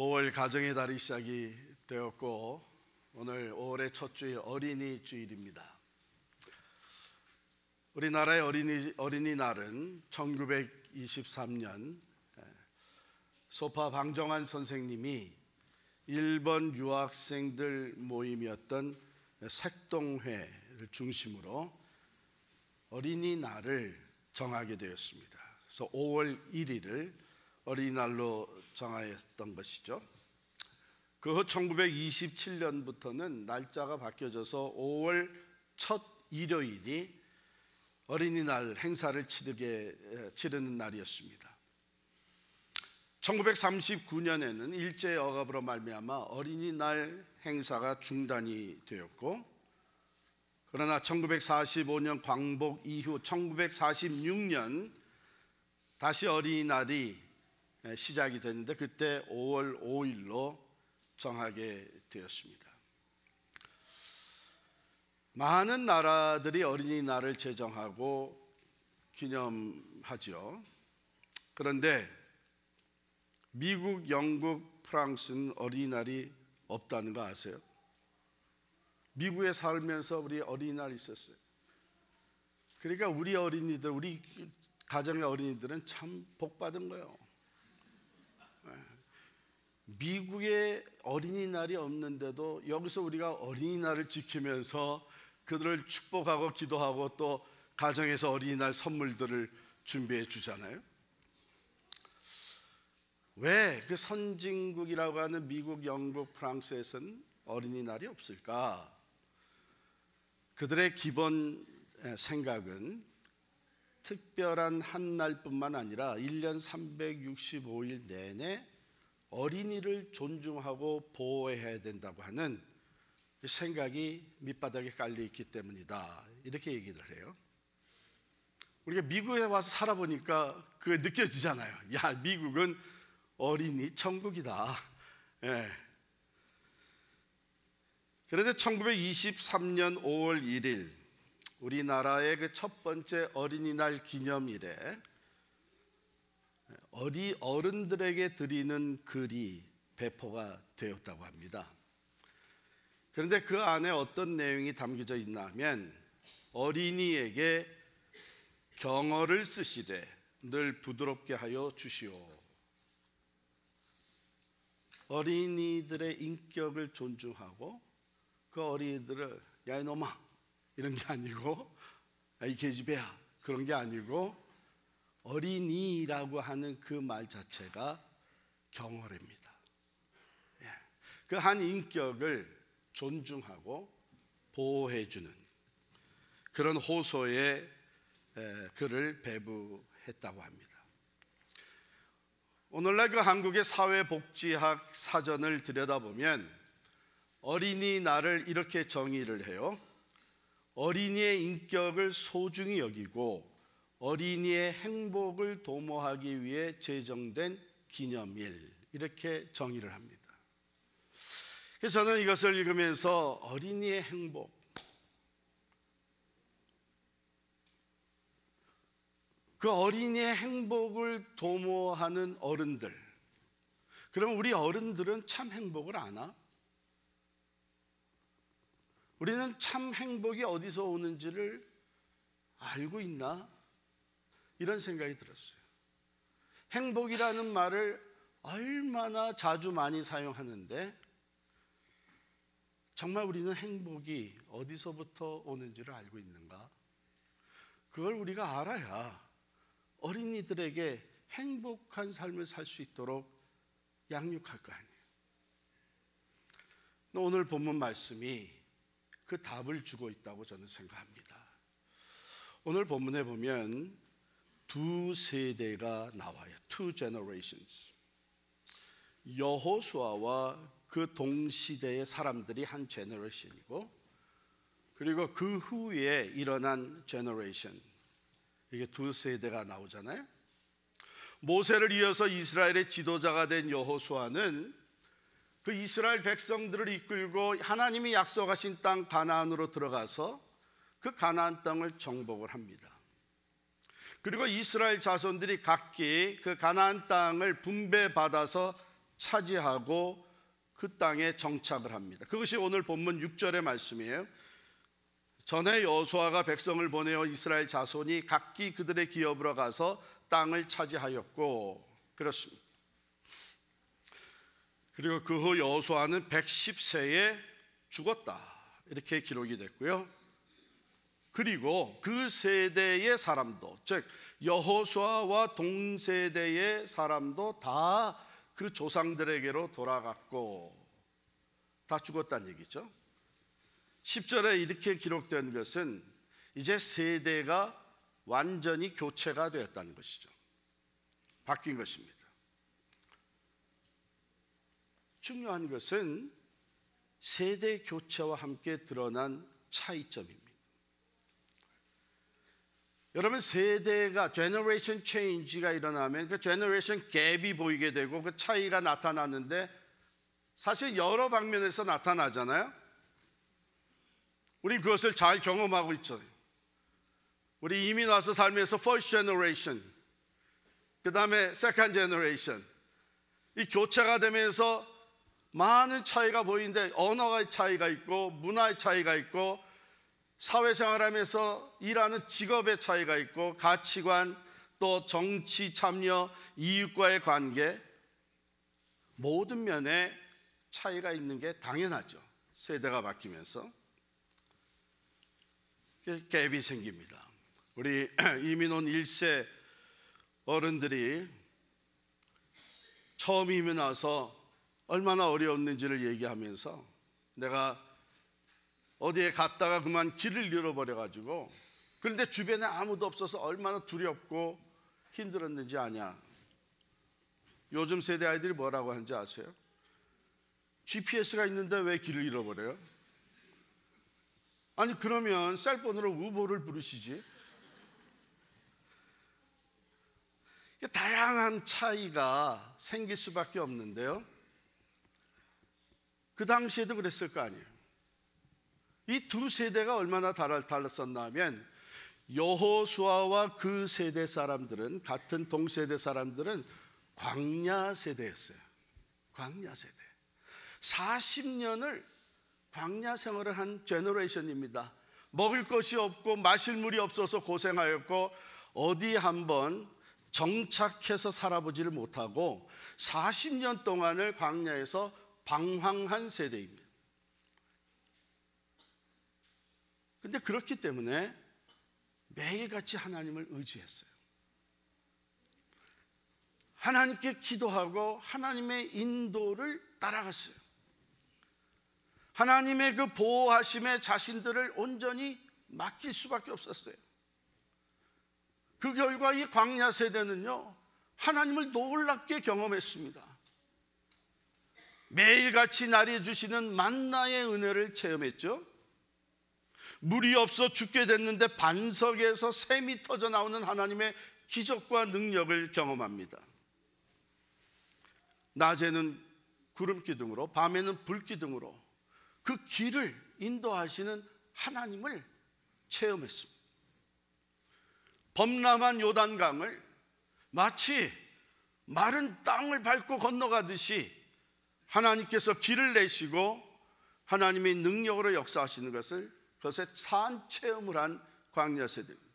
5월 가정의 달이 시작이 되었고 오늘 5월의 첫 주일 어린이 주일입니다. 우리나라의 어린이날은 1923년 소파 방정환 선생님이 일본 유학생들 모임이었던 색동회를 중심으로 어린이날을 정하게 되었습니다. 그래서 5월 1일을 어린이날로 정하였던 것이죠. 그 후 1927년부터는 날짜가 바뀌어져서 5월 첫 일요일이 어린이날 행사를 치르는 날이었습니다. 1939년에는 일제 억압으로 말미암아 어린이날 행사가 중단이 되었고, 그러나 1945년 광복 이후 1946년 다시 어린이날이 시작이 됐는데 그때 5월 5일로 정하게 되었습니다. 많은 나라들이 어린이날을 제정하고 기념하죠. 그런데 미국, 영국, 프랑스는 어린이날이 없다는 거 아세요? 미국에 살면서 우리 어린이날 있었어요. 그러니까 우리 어린이들, 우리 가정의 어린이들은 참 복받은 거예요. 미국에 어린이날이 없는데도 여기서 우리가 어린이날을 지키면서 그들을 축복하고 기도하고 또 가정에서 어린이날 선물들을 준비해 주잖아요. 왜 그 선진국이라고 하는 미국, 영국, 프랑스에서는 어린이날이 없을까? 그들의 기본 생각은 특별한 한 날뿐만 아니라 1년 365일 내내 어린이를 존중하고 보호해야 된다고 하는 생각이 밑바닥에 깔려 있기 때문이다, 이렇게 얘기를 해요. 우리가 미국에 와서 살아보니까 그게 느껴지잖아요. 야, 미국은 어린이 천국이다. 예. 그런데 1923년 5월 1일 우리나라의 그 첫 번째 어린이날 기념일에 어른들에게 드리는 글이 배포가 되었다고 합니다. 그런데 그 안에 어떤 내용이 담겨져 있나 하면, 어린이에게 경어를 쓰시되 늘 부드럽게 하여 주시오. 어린이들의 인격을 존중하고 그 어린이들을 야 이놈아 이런 게 아니고, 야 이 계집애야 그런 게 아니고, 어린이라고 하는 그 말 자체가 경어랍니다. 그 한 인격을 존중하고 보호해주는 그런 호소의 글을 배부했다고 합니다. 오늘날 그 한국의 사회복지학 사전을 들여다보면 어린이날을 이렇게 정의를 해요. 어린이의 인격을 소중히 여기고 어린이의 행복을 도모하기 위해 제정된 기념일, 이렇게 정의를 합니다. 그래서 저는 이것을 읽으면서 어린이의 행복, 그 어린이의 행복을 도모하는 어른들, 그러면 우리 어른들은 참 행복을 아나? 우리는 참 행복이 어디서 오는지를 알고 있나? 이런 생각이 들었어요. 행복이라는 말을 얼마나 자주 많이 사용하는데 정말 우리는 행복이 어디서부터 오는지를 알고 있는가? 그걸 우리가 알아야 어린이들에게 행복한 삶을 살 수 있도록 양육할 거 아니에요. 오늘 본문 말씀이 그 답을 주고 있다고 저는 생각합니다. 오늘 본문에 보면 두 세대가 나와요. Two generations. 여호수아와 그 동시대의 사람들이 한 제너레이션이고, 그리고 그 후에 일어난 제너레이션, 이게 두 세대가 나오잖아요. 모세를 이어서 이스라엘의 지도자가 된 여호수아는 그 이스라엘 백성들을 이끌고 하나님이 약속하신 땅 가나안으로 들어가서 그 가나안 땅을 정복을 합니다. 그리고 이스라엘 자손들이 각기 그 가나안 땅을 분배받아서 차지하고 그 땅에 정착을 합니다. 그것이 오늘 본문 6절의 말씀이에요. 전에 여호수아가 백성을 보내어 이스라엘 자손이 각기 그들의 기업으로 가서 땅을 차지하였고, 그렇습니다. 그리고 그 후 여호수아는 110세에 죽었다, 이렇게 기록이 됐고요. 그리고 그 세대의 사람도, 즉 여호수아와 동세대의 사람도 다 그 조상들에게로 돌아갔고 다 죽었다는 얘기죠. 10절에 이렇게 기록된 것은 이제 세대가 완전히 교체가 되었다는 것이죠. 바뀐 것입니다. 중요한 것은 세대 교체와 함께 드러난 차이점입니다. 여러분, 세대가 제너레이션 체인지가 일어나면 그 제너레이션 갭이 보이게 되고 그 차이가 나타나는데 사실 여러 방면에서 나타나잖아요. 우리 그것을 잘 경험하고 있죠. 우리 이민 와서 살면서 first generation, 그 다음에 second generation, 이 교체가 되면서 많은 차이가 보이는데 언어의 차이가 있고 문화의 차이가 있고 사회생활하면서 일하는 직업의 차이가 있고 가치관, 또 정치 참여, 이웃과의 관계, 모든 면에 차이가 있는 게 당연하죠. 세대가 바뀌면서 갭이 생깁니다. 우리 이민 온 1세 어른들이 처음 이민 와서 얼마나 어려웠는지를 얘기하면서 내가 어디에 갔다가 그만 길을 잃어버려가지고, 그런데 주변에 아무도 없어서 얼마나 두렵고 힘들었는지 아냐. 요즘 세대 아이들이 뭐라고 하는지 아세요? GPS가 있는데 왜 길을 잃어버려요? 아니 그러면 셀폰으로 우버를 부르시지. 다양한 차이가 생길 수밖에 없는데요, 그 당시에도 그랬을 거 아니에요. 이 두 세대가 얼마나 달랐었나 하면 여호수아와 그 세대 사람들은, 같은 동세대 사람들은 광야 세대였어요. 광야 세대. 40년을 광야 생활을 한 제너레이션입니다. 먹을 것이 없고 마실 물이 없어서 고생하였고 어디 한번 정착해서 살아보지를 못하고 40년 동안을 광야에서 방황한 세대입니다. 근데 그렇기 때문에 매일같이 하나님을 의지했어요. 하나님께 기도하고 하나님의 인도를 따라갔어요. 하나님의 그 보호하심에 자신들을 온전히 맡길 수밖에 없었어요. 그 결과 이 광야 세대는요, 하나님을 놀랍게 경험했습니다. 매일같이 날이 주시는 만나의 은혜를 체험했죠. 물이 없어 죽게 됐는데 반석에서 샘이 터져 나오는 하나님의 기적과 능력을 경험합니다. 낮에는 구름 기둥으로, 밤에는 불 기둥으로 그 길을 인도하시는 하나님을 체험했습니다. 범람한 요단강을 마치 마른 땅을 밟고 건너가듯이 하나님께서 길을 내시고 하나님의 능력으로 역사하시는 그것에 산 체험을 한 광야 세대입니다.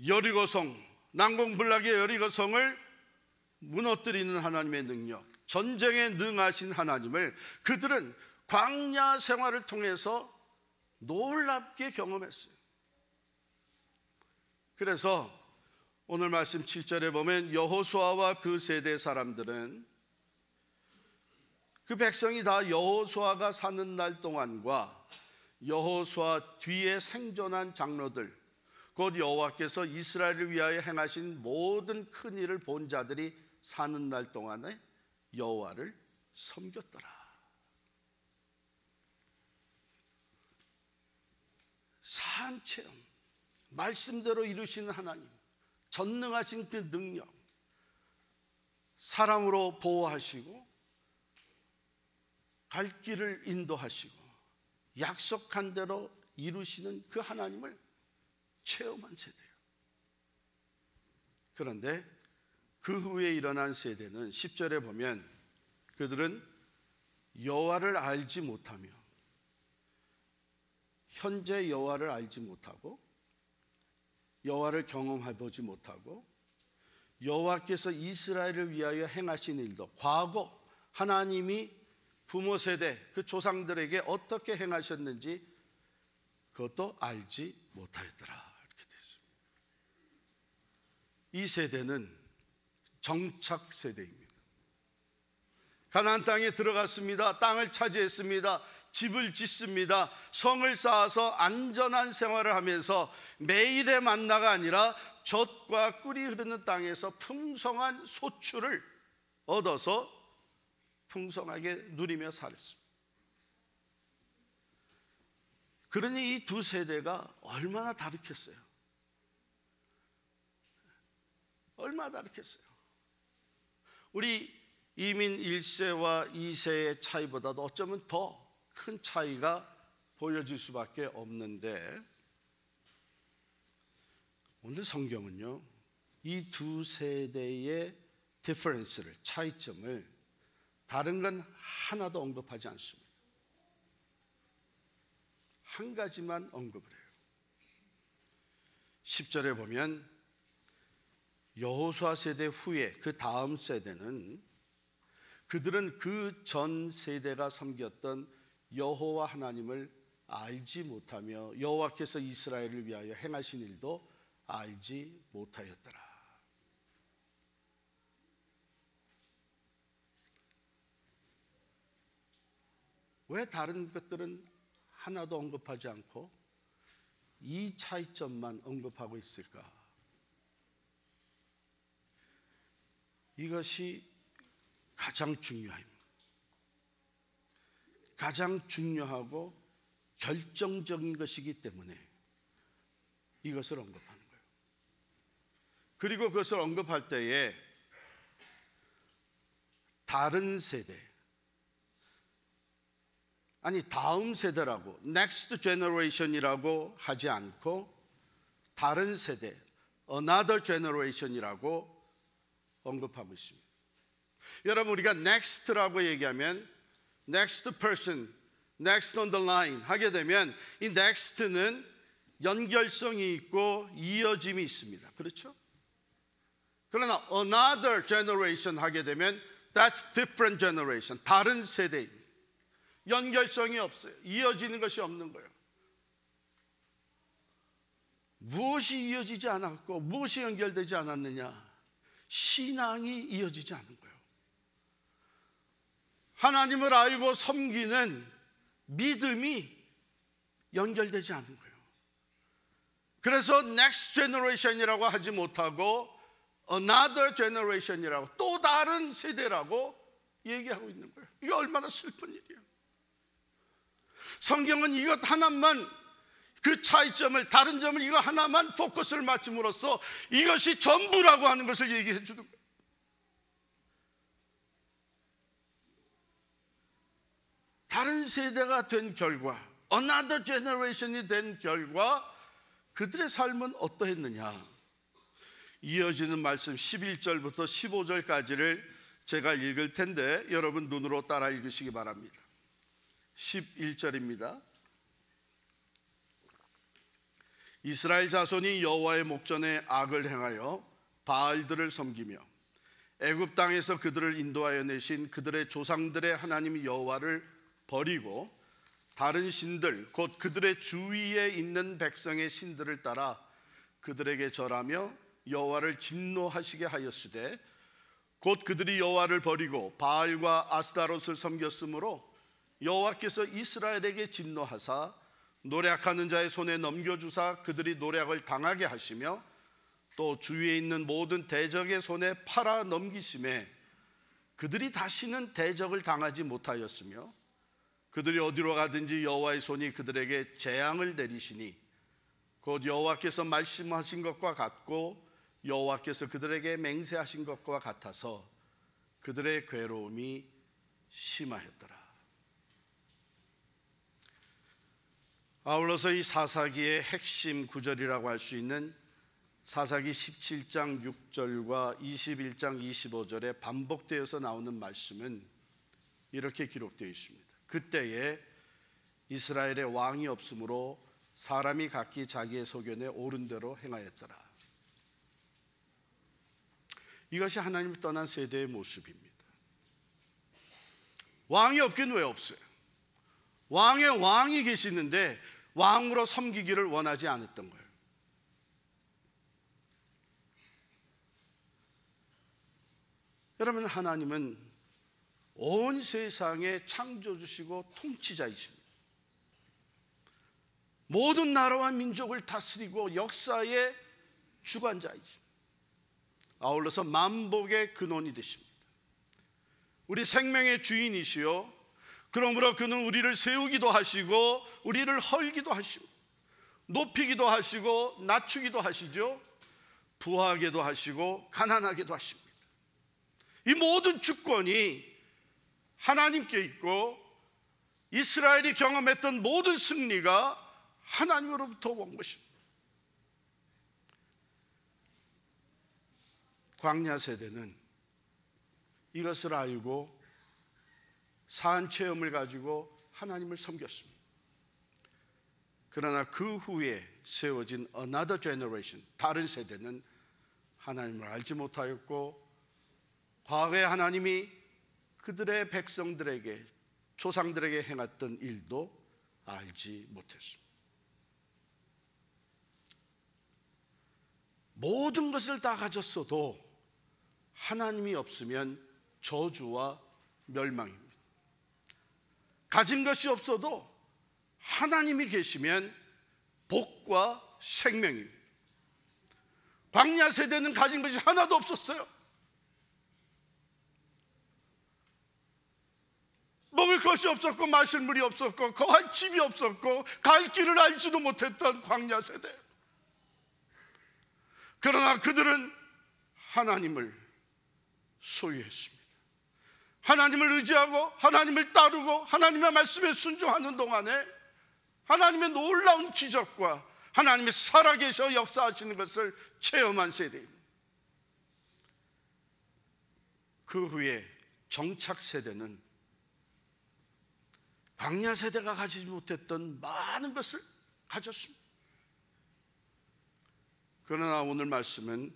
여리고성, 난공불락의 여리고성을 무너뜨리는 하나님의 능력, 전쟁에 능하신 하나님을 그들은 광야 생활을 통해서 놀랍게 경험했어요. 그래서 오늘 말씀 7절에 보면 여호수아와 그 세대 사람들은, 그 백성이 다 여호수아가 사는 날 동안과 여호수아 뒤에 생존한 장로들, 곧 여호와께서 이스라엘을 위하여 행하신 모든 큰 일을 본 자들이 사는 날 동안에 여호와를 섬겼더라. 산체험, 말씀대로 이루시는 하나님, 전능하신 그 능력, 사랑으로 보호하시고 갈 길을 인도하시고 약속한 대로 이루시는 그 하나님을 체험한 세대예요. 그런데 그 후에 일어난 세대는 10절에 보면 그들은 여호와를 알지 못하며, 현재 여호와를 알지 못하고 여호와를 경험해보지 못하고 여호와께서 이스라엘을 위하여 행하신 일도, 과거 하나님이 부모 세대 그 조상들에게 어떻게 행하셨는지 그것도 알지 못하였더라. 이렇게 됐습니다. 이 세대는 정착 세대입니다. 가나안 땅에 들어갔습니다. 땅을 차지했습니다. 집을 짓습니다. 성을 쌓아서 안전한 생활을 하면서 매일의 만나가 아니라 젖과 꿀이 흐르는 땅에서 풍성한 소출을 얻어서 풍성하게 누리며 살았습니다. 그러니 이 두 세대가 얼마나 다르겠어요? 얼마나 다르겠어요? 우리 이민 1세와 2세의 차이보다도 어쩌면 더 큰 차이가 보여질 수밖에 없는데, 오늘 성경은요 이 두 세대의 디퍼런스를, 차이점을 다른 건 하나도 언급하지 않습니다. 한 가지만 언급을 해요. 10절에 보면 여호수아 세대 후에 그 다음 세대는 그들은 그 전 세대가 섬겼던 여호와 하나님을 알지 못하며 여호와께서 이스라엘을 위하여 행하신 일도 알지 못하였더라. 왜 다른 것들은 하나도 언급하지 않고 이 차이점만 언급하고 있을까? 이것이 가장 중요합니다. 가장 중요하고 결정적인 것이기 때문에 이것을 언급하는 거예요. 그리고 그것을 언급할 때에 다른 세대, 아니 다음 세대라고, next generation이라고 하지 않고 다른 세대, another generation이라고 언급하고 있습니다. 여러분, 우리가 next라고 얘기하면 next person, next on the line 하게 되면 이 next는 연결성이 있고 이어짐이 있습니다. 그렇죠? 그러나 another generation 하게 되면 that's different generation, 다른 세대입니다. 연결성이 없어요. 이어지는 것이 없는 거예요. 무엇이 이어지지 않았고 무엇이 연결되지 않았느냐? 신앙이 이어지지 않은 거예요. 하나님을 알고 섬기는 믿음이 연결되지 않은 거예요. 그래서 next generation이라고 하지 못하고 another generation이라고, 또 다른 세대라고 얘기하고 있는 거예요. 이게 얼마나 슬픈 일이에요. 성경은 이것 하나만, 그 차이점을, 다른 점을 이거 하나만 포커스를 맞춤으로써 이것이 전부라고 하는 것을 얘기해 주는 거예요. 다른 세대가 된 결과, another generation이 된 결과 그들의 삶은 어떠했느냐? 이어지는 말씀 11절부터 15절까지를 제가 읽을 텐데 여러분 눈으로 따라 읽으시기 바랍니다. 11절입니다. 이스라엘 자손이 여호와의 목전에 악을 행하여 바알들을 섬기며 애굽 땅에서 그들을 인도하여 내신 그들의 조상들의 하나님 여호와를 버리고 다른 신들, 곧 그들의 주위에 있는 백성의 신들을 따라 그들에게 절하며 여호와를 진노하시게 하였으되, 곧 그들이 여호와를 버리고 바알과 아스타롯을 섬겼으므로 여호와께서 이스라엘에게 진노하사 노략하는 자의 손에 넘겨주사 그들이 노략을 당하게 하시며 또 주위에 있는 모든 대적의 손에 팔아 넘기심에 그들이 다시는 대적을 당하지 못하였으며 그들이 어디로 가든지 여호와의 손이 그들에게 재앙을 내리시니 곧 여호와께서 말씀하신 것과 같고 여호와께서 그들에게 맹세하신 것과 같아서 그들의 괴로움이 심하였더라. 아울러서 이 사사기의 핵심 구절이라고 할 수 있는 사사기 17장 6절과 21장 25절에 반복되어서 나오는 말씀은 이렇게 기록되어 있습니다. 그때에 이스라엘의 왕이 없으므로 사람이 각기 자기의 소견에 옳은 대로 행하였더라. 이것이 하나님을 떠난 세대의 모습입니다. 왕이 없긴 왜 없어요? 왕의 왕이 계시는데 왕으로 섬기기를 원하지 않았던 거예요. 여러분, 하나님은 온 세상의 창조주시고 통치자이십니다. 모든 나라와 민족을 다스리고 역사의 주관자이십니다. 아울러서 만복의 근원이 되십니다. 우리 생명의 주인이시요, 그러므로 그는 우리를 세우기도 하시고 우리를 헐기도 하시고 높이기도 하시고 낮추기도 하시죠. 부하게도 하시고 가난하게도 하십니다. 이 모든 주권이 하나님께 있고 이스라엘이 경험했던 모든 승리가 하나님으로부터 온 것입니다. 광야 세대는 이것을 알고 산 체험을 가지고 하나님을 섬겼습니다. 그러나 그 후에 세워진 another generation, 다른 세대는 하나님을 알지 못하였고 과거에 하나님이 그들의 백성들에게, 조상들에게 행했던 일도 알지 못했습니다. 모든 것을 다 가졌어도 하나님이 없으면 저주와 멸망입니다. 가진 것이 없어도 하나님이 계시면 복과 생명입니다. 광야 세대는 가진 것이 하나도 없었어요. 먹을 것이 없었고 마실 물이 없었고 거할 집이 없었고 갈 길을 알지도 못했던 광야 세대. 그러나 그들은 하나님을 소유했습니다. 하나님을 의지하고 하나님을 따르고 하나님의 말씀에 순종하는 동안에 하나님의 놀라운 기적과 하나님의 살아계셔 역사하시는 것을 체험한 세대입니다. 그 후에 정착 세대는 광야 세대가 가지지 못했던 많은 것을 가졌습니다. 그러나 오늘 말씀은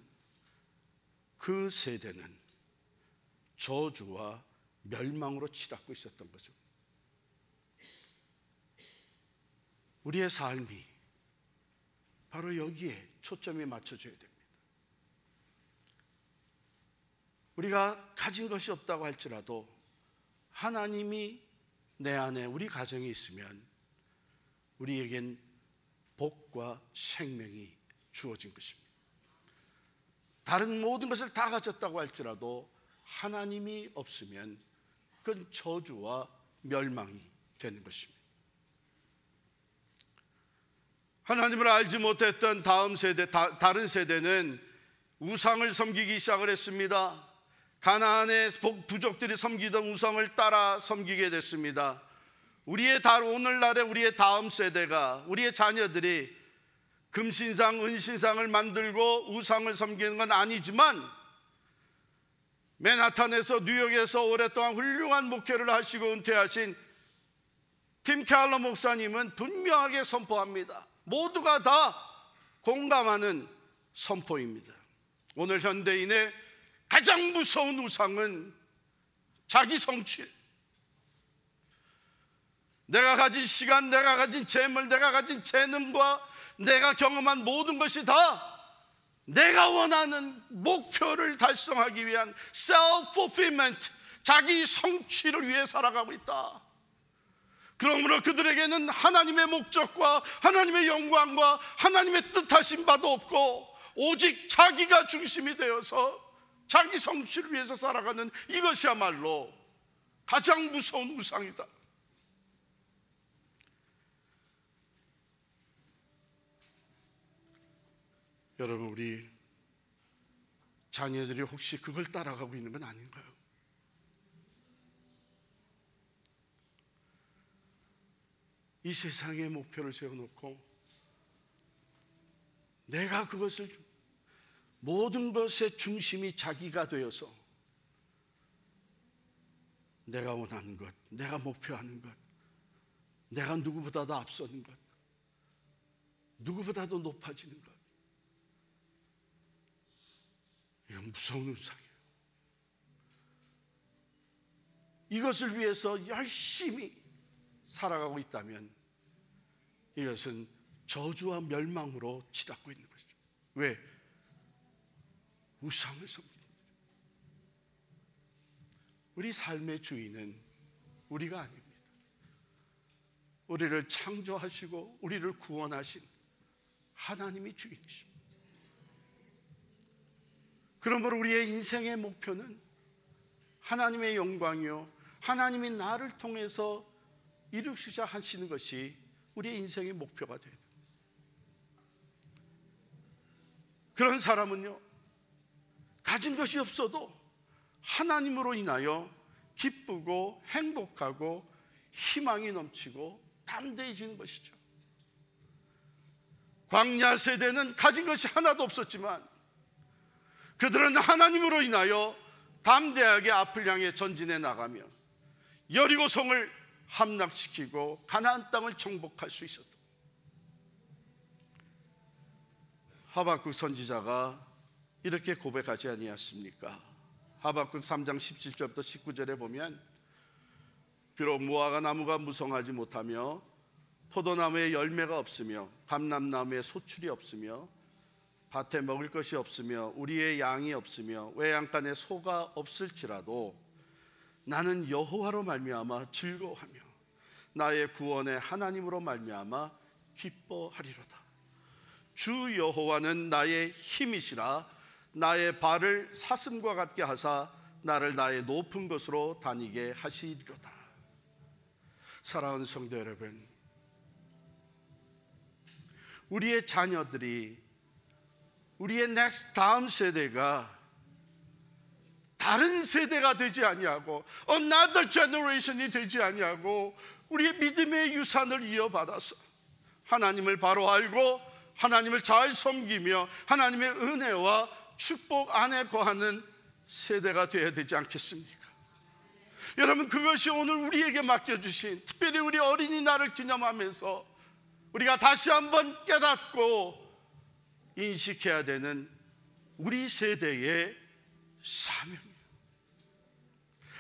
그 세대는 저주와 멸망으로 치닫고 있었던 거죠. 우리의 삶이 바로 여기에 초점이 맞춰져야 됩니다. 우리가 가진 것이 없다고 할지라도 하나님이 내 안에 우리 가정에 있으면 우리에겐 복과 생명이 주어진 것입니다. 다른 모든 것을 다 가졌다고 할지라도 하나님이 없으면 그건 저주와 멸망이 되는 것입니다. 하나님을 알지 못했던 다른 세대는 우상을 섬기기 시작을 했습니다. 가나안의 부족들이 섬기던 우상을 따라 섬기게 됐습니다. 오늘날의 우리의 다음 세대가, 우리의 자녀들이 금신상, 은신상을 만들고 우상을 섬기는 건 아니지만 맨하탄에서, 뉴욕에서 오랫동안 훌륭한 목회를 하시고 은퇴하신 팀 켈러 목사님은 분명하게 선포합니다. 모두가 다 공감하는 선포입니다. 오늘 현대인의 가장 무서운 우상은 자기 성취. 내가 가진 시간, 내가 가진 재물, 내가 가진 재능과 내가 경험한 모든 것이 다 내가 원하는 목표를 달성하기 위한 self-fulfillment, 자기 성취를 위해 살아가고 있다. 그러므로 그들에게는 하나님의 목적과 하나님의 영광과 하나님의 뜻하신 바도 없고 오직 자기가 중심이 되어서 자기 성취를 위해서 살아가는 이것이야말로 가장 무서운 우상이다. 여러분, 우리 자녀들이 혹시 그걸 따라가고 있는 건 아닌가요? 이 세상의 목표를 세워놓고 내가 그것을 모든 것의 중심이 자기가 되어서 내가 원하는 것, 내가 목표하는 것, 내가 누구보다도 앞서는 것, 누구보다도 높아지는 것, 이건 무서운 우상이에요. 이것을 위해서 열심히 살아가고 있다면 이것은 저주와 멸망으로 치닫고 있는 것이죠. 왜? 우상을 섬기는 거죠. 우리 삶의 주인은 우리가 아닙니다. 우리를 창조하시고 우리를 구원하신 하나님이 주인이십니다. 그러므로 우리의 인생의 목표는 하나님의 영광이요, 하나님이 나를 통해서 이루시자 하시는 것이 우리의 인생의 목표가 돼야 됩니다. 그런 사람은요, 가진 것이 없어도 하나님으로 인하여 기쁘고 행복하고 희망이 넘치고 담대해지는 것이죠. 광야 세대는 가진 것이 하나도 없었지만 그들은 하나님으로 인하여 담대하게 앞을 향해 전진해 나가며 여리고성을 함락시키고 가나안 땅을 정복할 수 있었다. 하박국 선지자가 이렇게 고백하지 아니하였습니까? 하박국 3장 17절부터 19절에 보면 비록 무화과 나무가 무성하지 못하며 포도나무에 열매가 없으며 감람나무에 소출이 없으며 밭에 먹을 것이 없으며 우리의 양이 없으며 외양간에 소가 없을지라도 나는 여호와로 말미암아 즐거워하며 나의 구원의 하나님으로 말미암아 기뻐하리로다. 주 여호와는 나의 힘이시라. 나의 발을 사슴과 같게 하사 나를 나의 높은 곳으로 다니게 하시리로다. 사랑하는 성도 여러분, 우리의 자녀들이, 우리의 다음 세대가 다른 세대가 되지 아니하고 another generation이 되지 아니하고 우리의 믿음의 유산을 이어받아서 하나님을 바로 알고 하나님을 잘 섬기며 하나님의 은혜와 축복 안에 거하는 세대가 되어야 되지 않겠습니까? 여러분, 그것이 오늘 우리에게 맡겨주신, 특별히 우리 어린이날을 기념하면서 우리가 다시 한번 깨닫고 인식해야 되는 우리 세대의 사명이에요.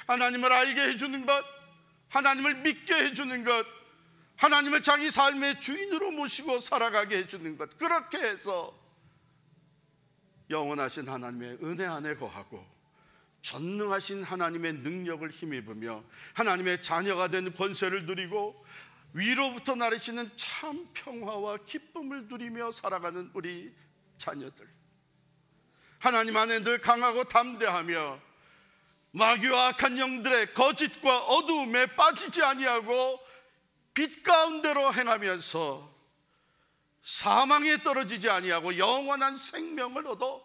하나님을 알게 해주는 것, 하나님을 믿게 해주는 것, 하나님을 자기 삶의 주인으로 모시고 살아가게 해주는 것, 그렇게 해서 영원하신 하나님의 은혜 안에 거하고 전능하신 하나님의 능력을 힘입으며 하나님의 자녀가 된 권세를 누리고 위로부터 나르시는 참 평화와 기쁨을 누리며 살아가는 우리 자녀들, 하나님 안에 늘 강하고 담대하며 마귀와 악한 영들의 거짓과 어두움에 빠지지 아니하고 빛 가운데로 행하면서 사망에 떨어지지 아니하고 영원한 생명을 얻어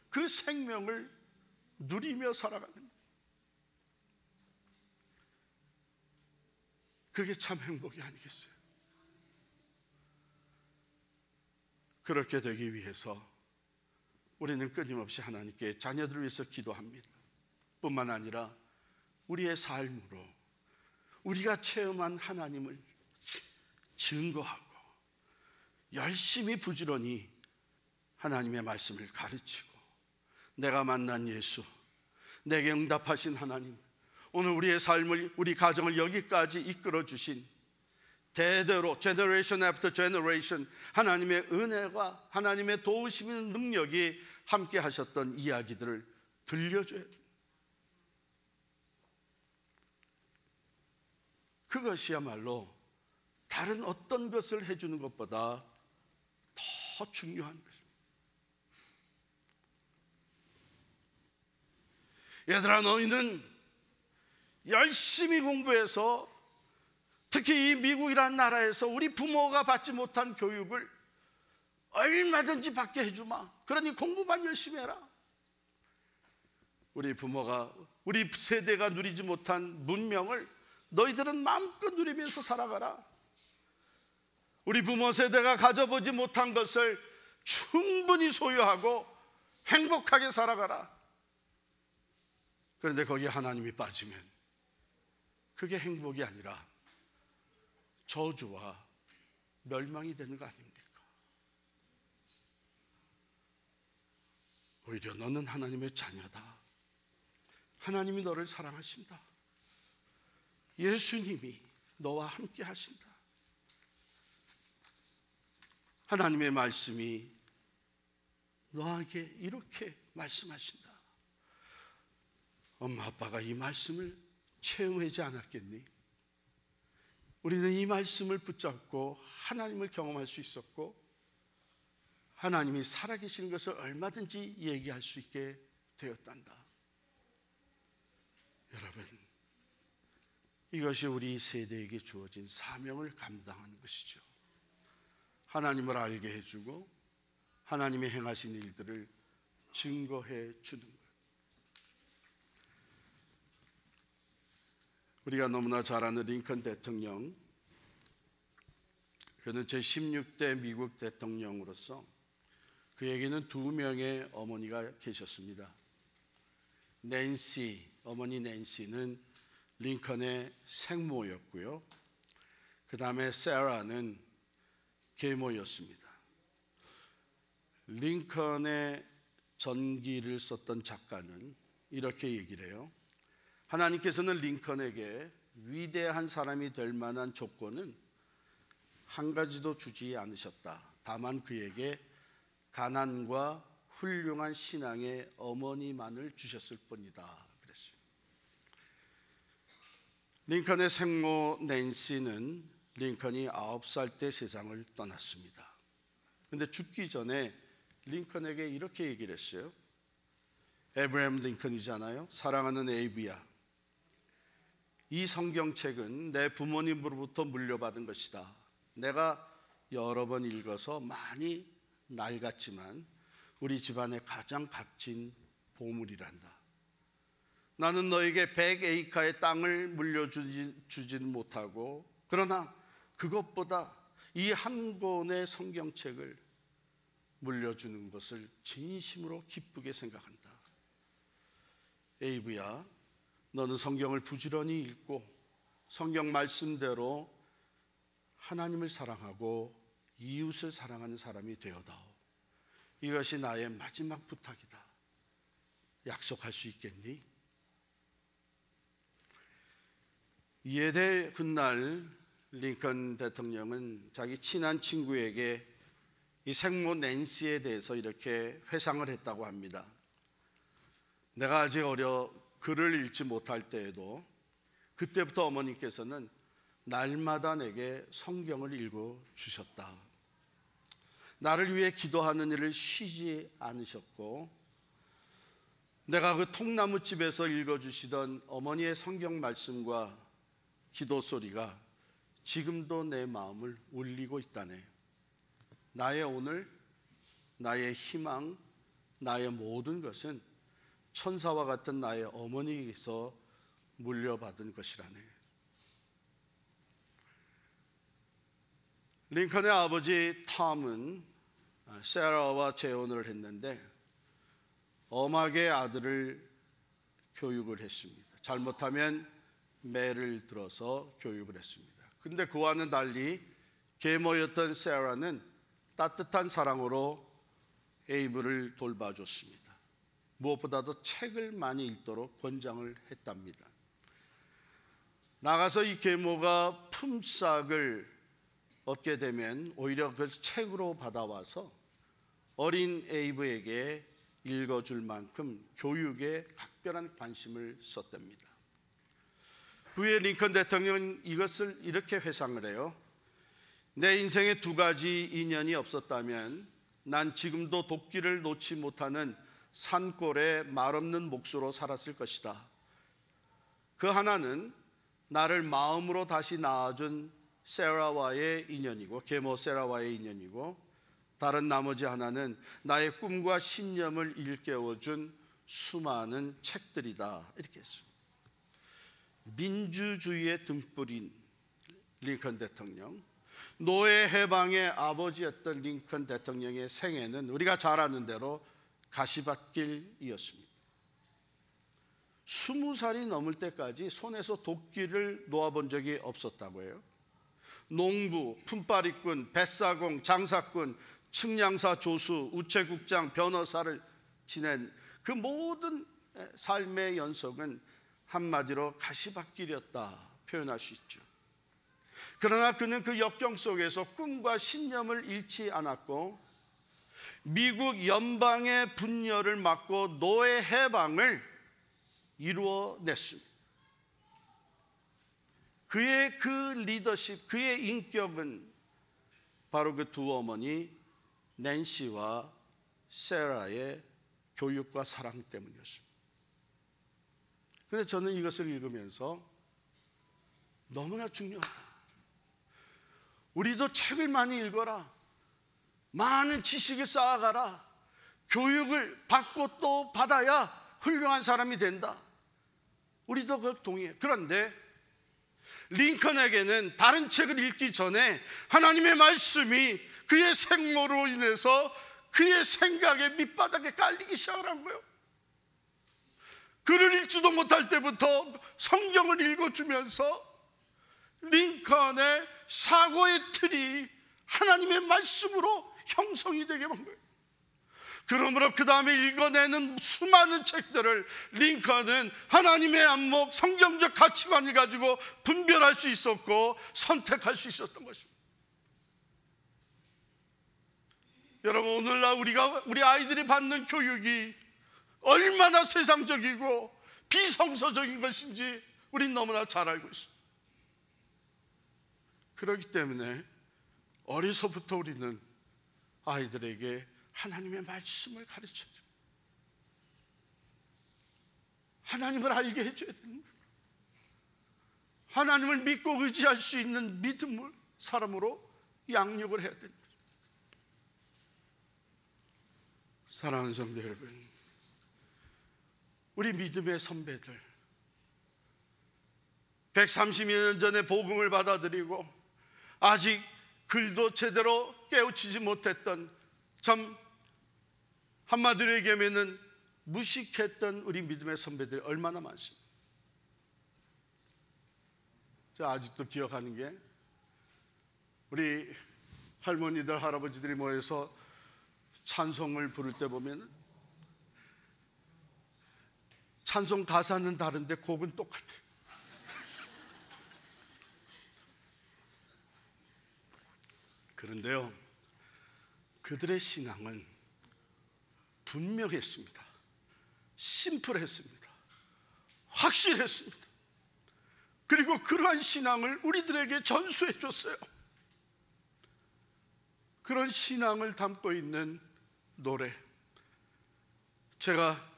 그 생명을 누리며 살아가는, 그게 참 행복이 아니겠어요? 그렇게 되기 위해서 우리는 끊임없이 하나님께 자녀들을 위해서 기도합니다. 뿐만 아니라 우리의 삶으로 우리가 체험한 하나님을 증거하고 열심히 부지런히 하나님의 말씀을 가르치고 내가 만난 예수, 내게 응답하신 하나님, 오늘 우리의 삶을, 우리 가정을 여기까지 이끌어 주신 대대로 generation after generation 하나님의 은혜가, 하나님의 도우시는 능력이 함께 하셨던 이야기들을 들려줘야 됩니다. 그것이야말로 다른 어떤 것을 해주는 것보다 더 중요한 것입니다. 얘들아, 너희는 열심히 공부해서 특히 이 미국이라는 나라에서 우리 부모가 받지 못한 교육을 얼마든지 받게 해주마. 그러니 공부만 열심히 해라. 우리 부모가, 우리 세대가 누리지 못한 문명을 너희들은 마음껏 누리면서 살아가라. 우리 부모 세대가 가져보지 못한 것을 충분히 소유하고 행복하게 살아가라. 그런데 거기에 하나님이 빠지면 그게 행복이 아니라 저주와 멸망이 되는 거 아닙니까? 오히려 너는 하나님의 자녀다. 하나님이 너를 사랑하신다. 예수님이 너와 함께 하신다. 하나님의 말씀이 너에게 이렇게 말씀하신다. 엄마 아빠가 이 말씀을 체험하지 않았겠니? 우리는 이 말씀을 붙잡고 하나님을 경험할 수 있었고 하나님이 살아계시는 것을 얼마든지 얘기할 수 있게 되었단다. 여러분, 이것이 우리 세대에게 주어진 사명을 감당하는 것이죠. 하나님을 알게 해주고 하나님이 행하신 일들을 증거해 주는 것. 우리가 너무나 잘 아는 링컨 대통령, 그는 제16대 미국 대통령으로서 그에게는 2명의 어머니가 계셨습니다. 낸시, 어머니 낸시는 링컨의 생모였고요. 그 다음에 세라는 계모였습니다. 링컨의 전기를 썼던 작가는 이렇게 얘기를 해요. 하나님께서는 링컨에게 위대한 사람이 될 만한 조건은 한 가지도 주지 않으셨다. 다만 그에게 가난과 훌륭한 신앙의 어머니만을 주셨을 뿐이다. 그랬어요. 링컨의 생모 낸시는 링컨이 9살 때 세상을 떠났습니다. 그런데 죽기 전에 링컨에게 이렇게 얘기를 했어요. 에브라임 링컨이잖아요. 사랑하는 에이브야, 이 성경책은 내 부모님으로부터 물려받은 것이다. 내가 여러 번 읽어서 많이 낡았지만 우리 집안의 가장 값진 보물이란다. 나는 너에게 100에이카의 땅을 물려주지는 못하고 그러나 그것보다 이 한 권의 성경책을 물려주는 것을 진심으로 기쁘게 생각한다. 에이브야, 너는 성경을 부지런히 읽고 성경 말씀대로 하나님을 사랑하고 이웃을 사랑하는 사람이 되어다오. 이것이 나의 마지막 부탁이다. 약속할 수 있겠니? 이해대 훗날 링컨 대통령은 자기 친한 친구에게 이 생모 낸시에 대해서 이렇게 회상을 했다고 합니다. 내가 아직 어려 글을 읽지 못할 때에도 그때부터 어머니께서는 날마다 내게 성경을 읽어주셨다. 나를 위해 기도하는 일을 쉬지 않으셨고 내가 그 통나무집에서 읽어주시던 어머니의 성경 말씀과 기도 소리가 지금도 내 마음을 울리고 있다네. 나의 오늘, 나의 희망, 나의 모든 것은 천사와 같은 나의 어머니에게서 물려받은 것이라네. 링컨의 아버지 톰은 세라와 재혼을 했는데 엄하게 아들을 교육을 했습니다. 잘못하면 매를 들어서 교육을 했습니다. 그런데 그와는 달리 계모였던 세라는 따뜻한 사랑으로 에이브를 돌봐줬습니다. 무엇보다도 책을 많이 읽도록 권장을 했답니다. 나가서 이 계모가 품삯을 얻게 되면 오히려 그 책으로 받아와서 어린 에이브에게 읽어줄 만큼 교육에 각별한 관심을 썼답니다. 후에 링컨 대통령은 이것을 이렇게 회상을 해요. 내 인생에 2가지 인연이 없었다면 난 지금도 도끼를 놓지 못하는 산골의 말없는 몫으로 살았을 것이다. 그 하나는 나를 마음으로 다시 낳아준 세라와의 인연이고 계모 세라와의 인연이고 다른 나머지 하나는 나의 꿈과 신념을 일깨워준 수많은 책들이다. 이렇게 했어요. 민주주의의 등불인 링컨 대통령, 노예 해방의 아버지였던 링컨 대통령의 생애는 우리가 잘 아는 대로 가시밭길이었습니다. 20살이 넘을 때까지 손에서 도끼를 놓아본 적이 없었다고 해요. 농부, 품바리꾼, 뱃사공, 장사꾼, 측량사, 조수, 우체국장, 변호사를 지낸 그 모든 삶의 연속은 한마디로 가시밭길이었다 표현할 수 있죠. 그러나 그는 그 역경 속에서 꿈과 신념을 잃지 않았고 미국 연방의 분열을 막고 노예 해방을 이루어냈습니다. 그의 그 리더십, 그의 인격은 바로 그 두 어머니 낸시와 세라의 교육과 사랑 때문이었습니다. 그런데 저는 이것을 읽으면서 너무나 중요하다. 우리도 책을 많이 읽어라. 많은 지식을 쌓아가라. 교육을 받고 또 받아야 훌륭한 사람이 된다. 우리도 그걸 동의해. 그런데 링컨에게는 다른 책을 읽기 전에 하나님의 말씀이 그의 생모로 인해서 그의 생각의 밑바닥에 깔리기 시작한 거예요. 글을 읽지도 못할 때부터 성경을 읽어주면서 링컨의 사고의 틀이 하나님의 말씀으로 형성이 되게 한 거예요. 그러므로 그 다음에 읽어내는 수많은 책들을 링컨은 하나님의 안목, 성경적 가치관을 가지고 분별할 수 있었고 선택할 수 있었던 것입니다. 여러분, 오늘날 우리 아이들이 받는 교육이 얼마나 세상적이고 비성서적인 것인지 우린 너무나 잘 알고 있습니다. 그렇기 때문에 어려서부터 우리는 아이들에게 하나님의 말씀을 가르쳐줘. 하나님을 알게 해줘야 됩니다. 하나님을 믿고 의지할 수 있는 믿음을 사람으로 양육을 해야 됩니다. 사랑하는 성도 여러분, 우리 믿음의 선배들 130여 년 전에 복음을 받아들이고 아직 글도 제대로 깨우치지 못했던, 참 한마디로 얘기하면 무식했던 우리 믿음의 선배들이 얼마나 많습니다. 제가 아직도 기억하는 게, 우리 할머니들 할아버지들이 모여서 찬송을 부를 때 보면 찬송 가사는 다른데 곡은 똑같아요. 그런데요, 그들의 신앙은 분명했습니다. 심플했습니다. 확실했습니다. 그리고 그러한 신앙을 우리들에게 전수해 줬어요. 그런 신앙을 담고 있는 노래, 제가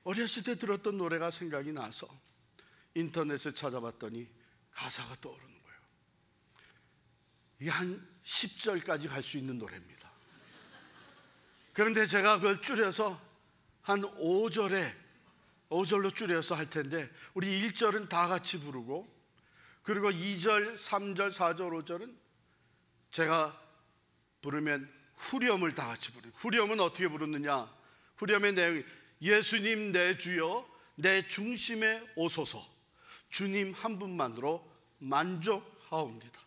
어렸을 때 들었던 노래가 생각이 나서 인터넷을 찾아봤더니 가사가 떠오르는 거예요. 이게 한 10절까지 갈 수 있는 노래입니다. 그런데 제가 그걸 줄여서 한 5절로 줄여서 할 텐데, 우리 1절은 다 같이 부르고, 그리고 2절, 3절, 4절, 5절은 제가 부르면 후렴을 다 같이 부르고, 후렴은 어떻게 부르느냐, 후렴의 내용이 예수님 내 주여 내 중심에 오소서, 주님 한 분만으로 만족하옵니다.